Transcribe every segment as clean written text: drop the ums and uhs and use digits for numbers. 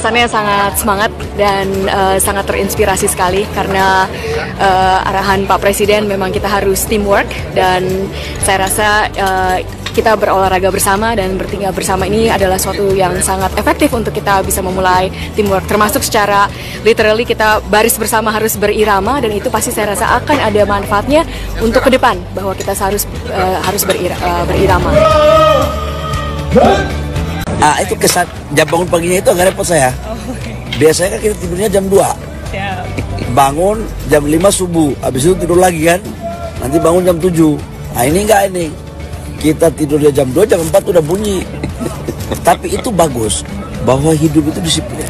Kesannya sangat semangat dan sangat terinspirasi sekali karena arahan Pak Presiden memang kita harus teamwork, dan saya rasa kita berolahraga bersama dan bertingkah bersama ini adalah suatu yang sangat efektif untuk kita bisa memulai teamwork, termasuk secara literally kita baris bersama harus berirama, dan itu pasti saya rasa akan ada manfaatnya untuk ke depan bahwa kita harus berirama. Itu kesan jam bangun paginya itu agak repot saya. Biasanya kan kita tidurnya jam 2. Bangun jam 5 subuh, habis itu tidur lagi kan. Nanti bangun jam 7. Nah ini enggak ini. Kita tidurnya jam 2, jam 4 udah bunyi. Tapi itu bagus bahwa hidup itu disiplin.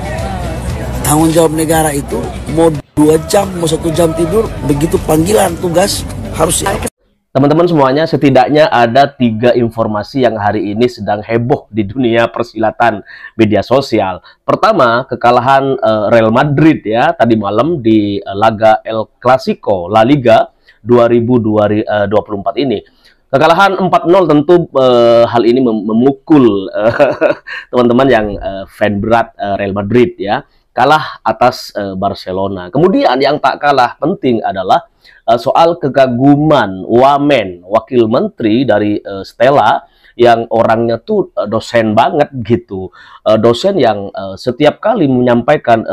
Tanggung jawab negara itu mau 2 jam, mau 1 jam tidur, begitu panggilan tugas harus siap. Teman-teman semuanya, setidaknya ada 3 informasi yang hari ini sedang heboh di dunia persilatan media sosial. Pertama, kekalahan Real Madrid ya tadi malam di laga El Clasico La Liga 2024 ini. Kekalahan 4-0 tentu hal ini memukul teman-teman yang fan berat Real Madrid ya. Kalah atas Barcelona. Kemudian yang tak kalah penting adalah soal kekaguman Wamen, wakil menteri dari Stella, yang orangnya tuh dosen banget gitu. Dosen yang setiap kali menyampaikan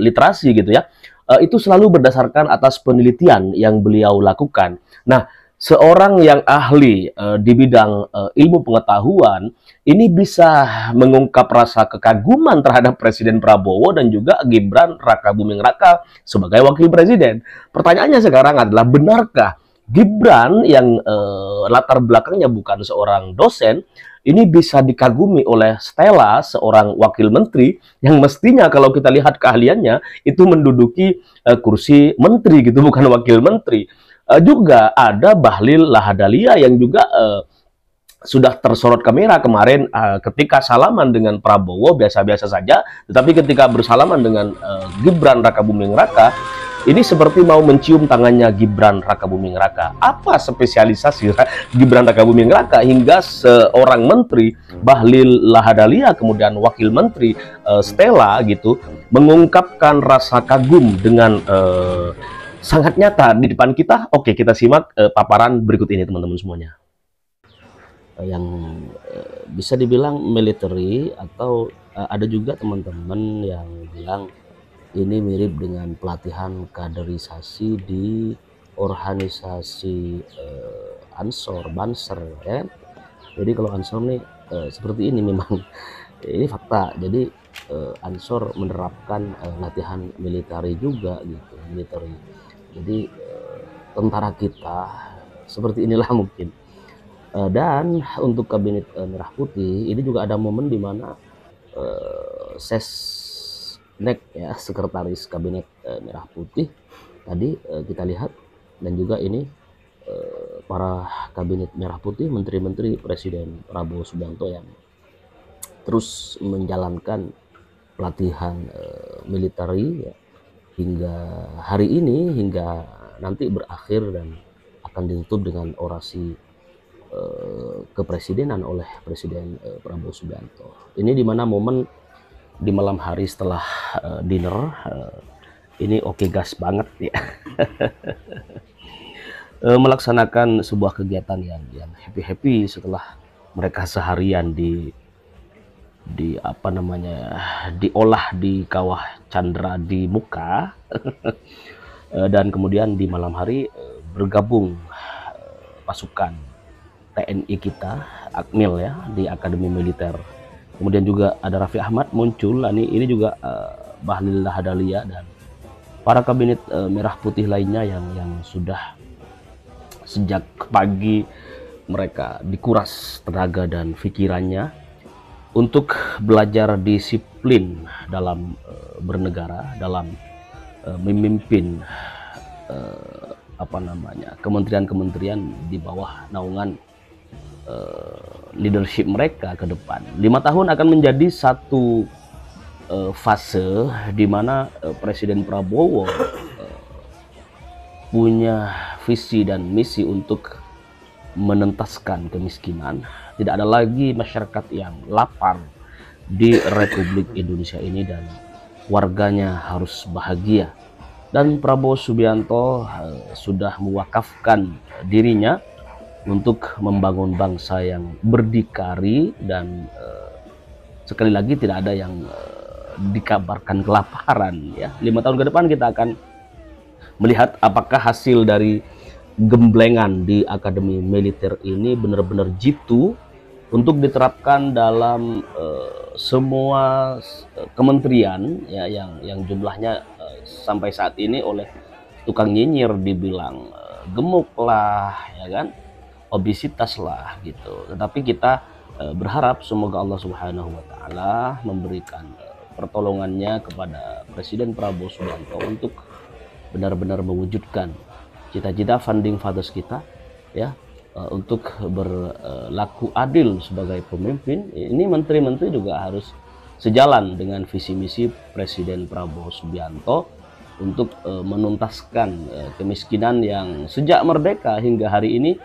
literasi gitu ya, itu selalu berdasarkan atas penelitian yang beliau lakukan. Nah, seorang yang ahli di bidang ilmu pengetahuan ini bisa mengungkap rasa kekaguman terhadap Presiden Prabowo dan juga Gibran Rakabuming Raka sebagai wakil presiden. Pertanyaannya sekarang adalah, benarkah Gibran yang latar belakangnya bukan seorang dosen ini bisa dikagumi oleh Stella, seorang wakil menteri yang mestinya kalau kita lihat keahliannya itu menduduki kursi menteri gitu, bukan wakil menteri. Juga ada Bahlil Lahadalia yang juga sudah tersorot kamera kemarin ketika salaman dengan Prabowo biasa-biasa saja, tetapi ketika bersalaman dengan Gibran Rakabuming Raka ini seperti mau mencium tangannya Gibran Rakabuming Raka. Apa spesialisasi Gibran Rakabuming Raka hingga seorang menteri Bahlil Lahadalia kemudian wakil menteri Stella gitu mengungkapkan rasa kagum dengan sangat nyata di depan kita? Oke, kita simak paparan berikut ini teman-teman semuanya. Yang bisa dibilang military, atau ada juga teman-teman yang bilang ini mirip dengan pelatihan kaderisasi di organisasi Ansor, Banser ya. Jadi kalau Ansor nih seperti ini memang ini fakta. Jadi Ansor menerapkan latihan military juga gitu, military. Jadi tentara kita seperti inilah mungkin. Dan untuk kabinet Merah Putih ini juga ada momen di mana Sesnek ya, sekretaris kabinet Merah Putih tadi kita lihat, dan juga ini para kabinet Merah Putih, menteri-menteri Presiden Prabowo Subianto yang terus menjalankan pelatihan military ya, hingga hari ini, hingga nanti berakhir dan akan ditutup dengan orasi kepresidenan oleh Presiden Prabowo Subianto. Ini dimana momen di malam hari setelah dinner ini oke gas banget ya. Melaksanakan sebuah kegiatan yang happy setelah mereka seharian di apa namanya, diolah di kawah Chandra di muka dan kemudian di malam hari bergabung pasukan TNI kita, Akmil ya, di Akademi Militer. Kemudian juga ada Raffi Ahmad muncul, ini juga Bahlil Lahadalia dan para kabinet Merah Putih lainnya yang sudah sejak pagi mereka dikuras tenaga dan pikirannya untuk belajar disiplin dalam bernegara, dalam memimpin apa namanya, kementerian-kementerian di bawah naungan leadership mereka ke depan. 5 tahun akan menjadi satu fase di mana Presiden Prabowo punya visi dan misi untuk menentaskan kemiskinan. Tidak ada lagi masyarakat yang lapar di Republik Indonesia ini, dan warganya harus bahagia. Dan Prabowo Subianto sudah mewakafkan dirinya untuk membangun bangsa yang berdikari, dan sekali lagi tidak ada yang dikabarkan kelaparan ya. 5 tahun ke depan kita akan melihat apakah hasil dari gemblengan di Akademi Militer ini benar-benar jitu untuk diterapkan dalam semua kementerian ya, yang jumlahnya sampai saat ini oleh tukang nyinyir dibilang gemuk lah ya kan, obesitas lah gitu. Tetapi kita berharap semoga Allah Subhanahu wa taala memberikan pertolongannya kepada Presiden Prabowo Subianto untuk benar-benar mewujudkan cita-cita founding fathers kita ya, untuk berlaku adil sebagai pemimpin. Ini menteri-menteri juga harus sejalan dengan visi misi Presiden Prabowo Subianto untuk menuntaskan kemiskinan yang sejak merdeka hingga hari ini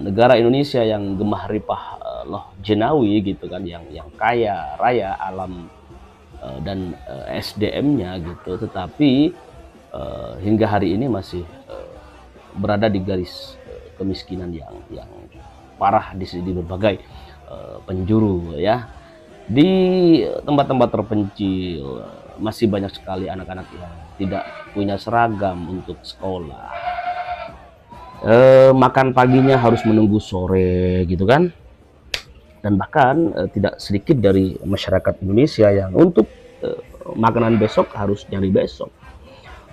negara Indonesia yang gemah ripah loh jenawi gitu kan, yang kaya raya alam dan SDM-nya gitu, tetapi hingga hari ini masih berada di garis kemiskinan yang parah di berbagai penjuru ya. Di tempat-tempat terpencil masih banyak sekali anak-anak yang tidak punya seragam untuk sekolah. Makan paginya harus menunggu sore gitu kan. Dan bahkan tidak sedikit dari masyarakat Indonesia yang untuk makanan besok harus nyari besok.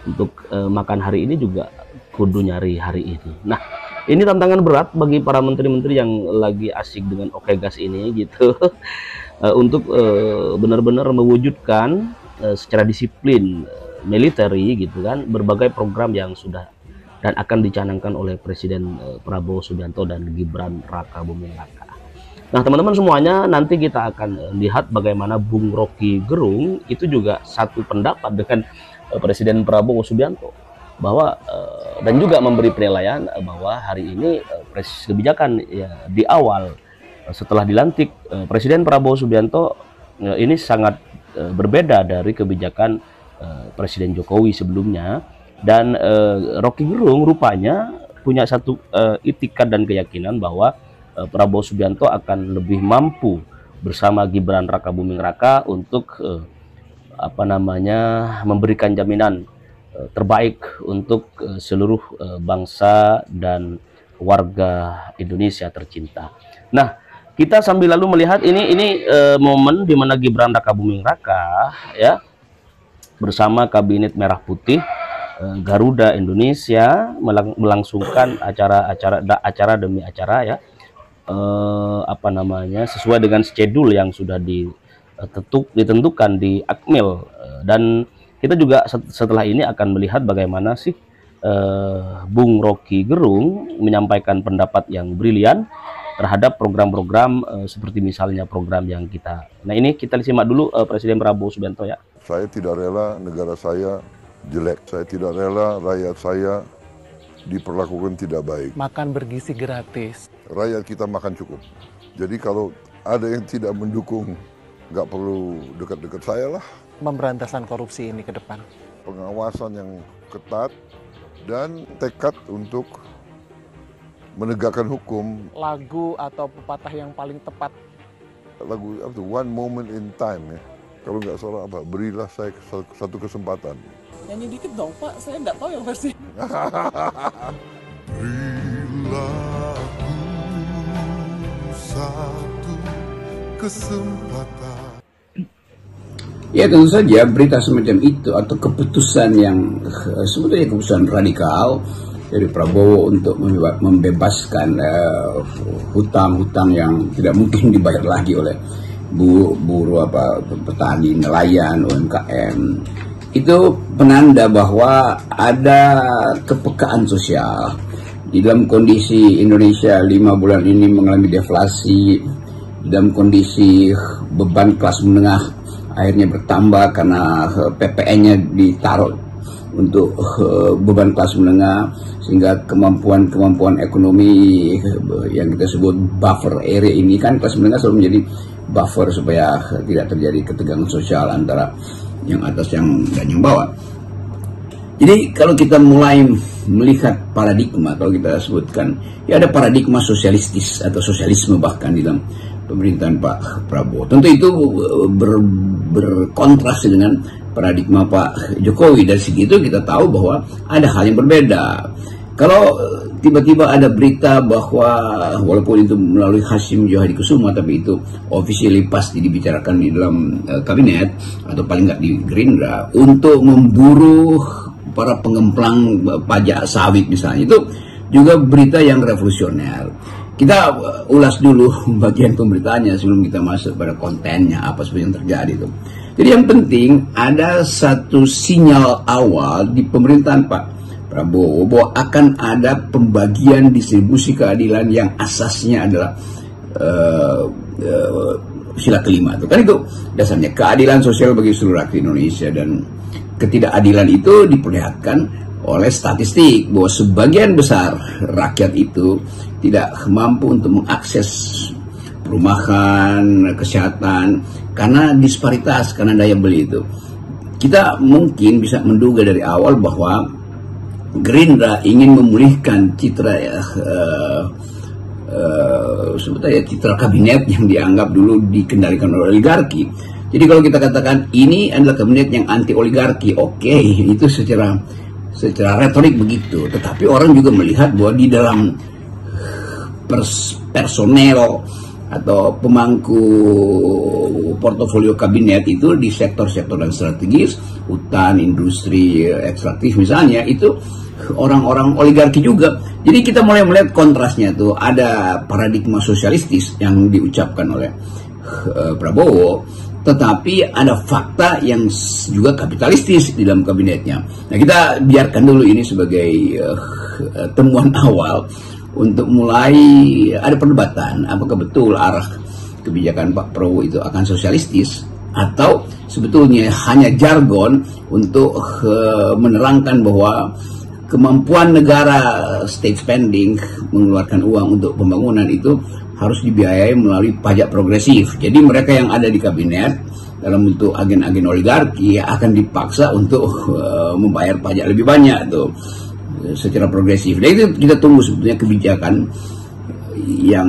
Untuk makan hari ini juga kudu nyari hari ini. Nah, ini tantangan berat bagi para menteri-menteri yang lagi asik dengan oke gas ini gitu. Untuk benar-benar mewujudkan secara disiplin militeri gitu kan berbagai program yang sudah dan akan dicanangkan oleh Presiden Prabowo Subianto dan Gibran Raka Buming Raka. Nah teman-teman semuanya, nanti kita akan lihat bagaimana Bung Rocky Gerung itu juga satu pendapat dengan Presiden Prabowo Subianto bahwa dan juga memberi penilaian bahwa hari ini kebijakan ya, di awal setelah dilantik Presiden Prabowo Subianto ini sangat berbeda dari kebijakan Presiden Jokowi sebelumnya. Dan Rocky Gerung rupanya punya satu itikat dan keyakinan bahwa Prabowo Subianto akan lebih mampu bersama Gibran Raka Buming Raka untuk memberikan jaminan terbaik untuk seluruh bangsa dan warga Indonesia tercinta. Nah, kita sambil lalu melihat ini momen di mana Gibran Raka Buming Raka ya bersama Kabinet Merah Putih Garuda Indonesia melangsungkan acara demi acara ya, sesuai dengan schedule yang sudah ditentukan di Akmil. Dan kita juga setelah ini akan melihat bagaimana sih Bung Rocky Gerung menyampaikan pendapat yang brilian terhadap program-program seperti misalnya program yang kita. Nah ini kita simak dulu Presiden Prabowo Subianto ya. Saya tidak rela negara saya jelek. Saya tidak rela rakyat saya diperlakukan tidak baik. Makan bergizi gratis. Rakyat kita makan cukup. Jadi kalau ada yang tidak mendukung, nggak perlu dekat-dekat saya lah. Pemberantasan korupsi ini ke depan. Pengawasan yang ketat dan tekad untuk menegakkan hukum. Lagu atau pepatah yang paling tepat. Lagu apa tuh? One Moment in Time ya. Kalau nggak salah apa? Berilah saya satu kesempatan. Nyanyi dikit dong Pak, saya nggak tahu yang versi. Berilah satu kesempatan. Ya tentu saja berita semacam itu atau keputusan yang sebetulnya keputusan radikal dari Prabowo untuk membebaskan hutang-hutang yang tidak mungkin dibayar lagi oleh buruh petani, nelayan, UMKM. Itu penanda bahwa ada kepekaan sosial. Di dalam kondisi Indonesia 5 bulan ini mengalami deflasi, dalam kondisi beban kelas menengah akhirnya bertambah karena PPN-nya ditaruh untuk beban kelas menengah, sehingga kemampuan ekonomi yang kita sebut buffer area ini kan kelas menengah selalu menjadi buffer supaya tidak terjadi ketegangan sosial antara yang atas dan yang bawah. Jadi kalau kita mulai melihat paradigma, kalau kita sebutkan, ya ada paradigma sosialistis atau sosialisme bahkan di dalam pemerintahan Pak Prabowo. Tentu itu berkontras dengan paradigma Pak Jokowi. Dari segi itu kita tahu bahwa ada hal yang berbeda. Kalau tiba-tiba ada berita bahwa walaupun itu melalui Hashim Johadi Kusuma, tapi itu officially pasti dibicarakan di dalam kabinet atau paling nggak di Gerindra untuk memburu para pengemplang pajak sawit misalnya, itu juga berita yang revolusioner. Kita ulas dulu bagian pemberitaannya sebelum kita masuk pada kontennya apa sebenarnya yang terjadi itu. Jadi yang penting ada satu sinyal awal di pemerintahan Pak Prabowo bahwa akan ada pembagian distribusi keadilan yang asasnya adalah sila kelima itu. Kan itu dasarnya keadilan sosial bagi seluruh rakyat Indonesia, dan ketidakadilan itu diperlihatkan oleh statistik bahwa sebagian besar rakyat itu tidak mampu untuk mengakses perumahan, kesehatan, karena disparitas, karena daya beli itu. Kita mungkin bisa menduga dari awal bahwa Gerindra ingin memulihkan citra sebetulnya citra kabinet yang dianggap dulu dikendalikan oleh oligarki. Jadi kalau kita katakan ini adalah kabinet yang anti oligarki, oke, itu secara retorik begitu. Tetapi orang juga melihat bahwa di dalam personel atau pemangku portofolio kabinet itu di sektor-sektor yang strategis, hutan, industri ekstraktif misalnya, itu orang-orang oligarki juga. Jadi kita mulai melihat kontrasnya tuh, ada paradigma sosialistis yang diucapkan oleh Prabowo, tetapi ada fakta yang juga kapitalistis di dalam kabinetnya. Nah, kita biarkan dulu ini sebagai temuan awal untuk mulai ada perdebatan apakah betul arah kebijakan Pak Prabowo itu akan sosialistis atau sebetulnya hanya jargon untuk menerangkan bahwa kemampuan negara state spending, mengeluarkan uang untuk pembangunan itu harus dibiayai melalui pajak progresif. Jadi mereka yang ada di kabinet dalam bentuk agen-agen oligarki akan dipaksa untuk membayar pajak lebih banyak tuh secara progresif. Dan itu kita tunggu sebetulnya kebijakan yang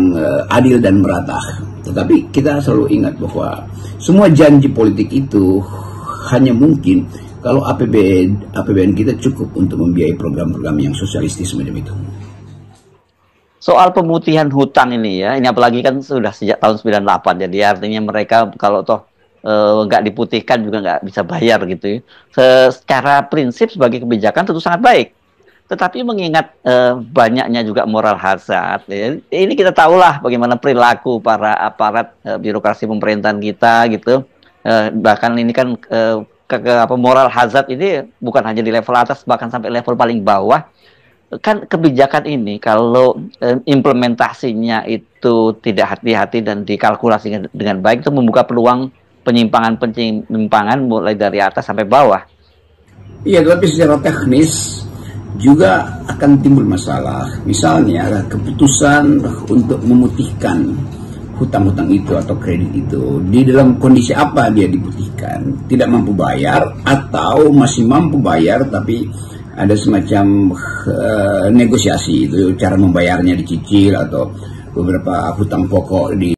adil dan merata. Tetapi kita selalu ingat bahwa semua janji politik itu hanya mungkin kalau APBN kita cukup untuk membiayai program-program yang sosialistis semacam itu. Soal pemutihan hutang ini ya, ini apalagi kan sudah sejak tahun 98, jadi artinya mereka kalau toh nggak diputihkan juga nggak bisa bayar gitu ya. Secara prinsip sebagai kebijakan tentu sangat baik, tetapi mengingat banyaknya juga moral hazard ya, ini kita tahulah bagaimana perilaku para aparat birokrasi pemerintahan kita gitu, bahkan ini kan moral hazard ini bukan hanya di level atas, bahkan sampai level paling bawah. Kan kebijakan ini kalau implementasinya itu tidak hati-hati dan dikalkulasi dengan baik, itu membuka peluang penyimpangan mulai dari atas sampai bawah. Iya, tapi secara teknis juga akan timbul masalah. Misalnya keputusan untuk memutihkan hutang-hutang itu atau kredit itu, di dalam kondisi apa dia diputihkan? Tidak mampu bayar atau masih mampu bayar tapi ada semacam negosiasi itu, cara membayarnya dicicil atau beberapa hutang pokok di